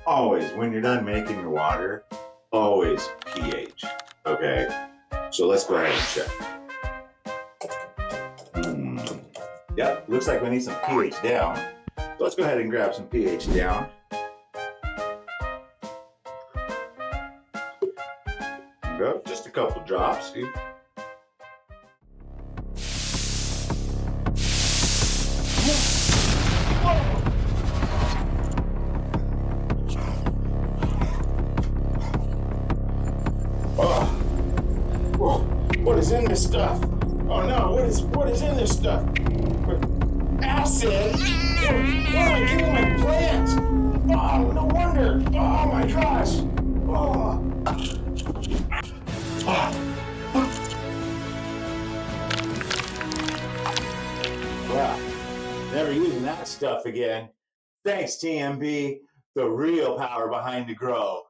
always, when you're done making your water, always pH. Okay, so let's go ahead and check. Yep, looks like we need some pH down. So let's go ahead and grab some pH down. Go, just a couple drops. See? Oh, whoa, what is in this stuff? Oh no, what is in this stuff? Acid? What am I giving my plants? Oh, no wonder. Oh my gosh. Oh. Well, never using that stuff again. Thanks, TNB, the real power behind the grow.